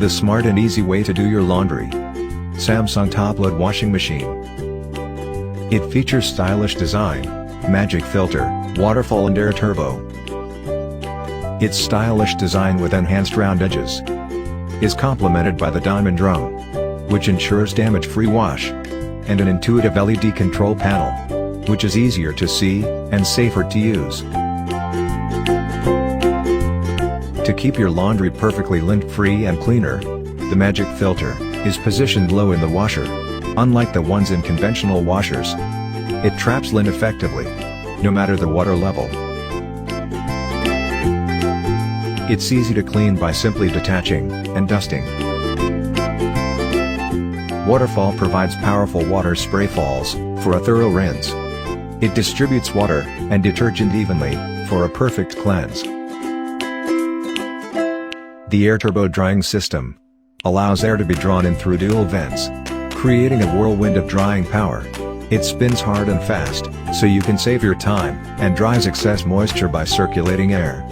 the smart and easy way to do your laundry. Samsung top-load washing machine. It features stylish design, magic filter, waterfall and air turbo. Its stylish design with enhanced round edges is complemented by the diamond drum, which ensures damage-free wash, and an intuitive LED control panel, which is easier to see and safer to use. To keep your laundry perfectly lint-free and cleaner, the magic filter is positioned low in the washer. Unlike the ones in conventional washers, it traps lint effectively, no matter the water level. It's easy to clean by simply detaching and dusting. Waterfall provides powerful water spray falls for a thorough rinse. It distributes water and detergent evenly for a perfect cleanse. The air turbo drying system allows air to be drawn in through dual vents, creating a whirlwind of drying power. It spins hard and fast, so you can save your time and dries excess moisture by circulating air.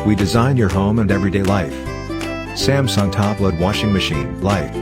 We design your home and everyday life. Samsung top-load washing machine, Light.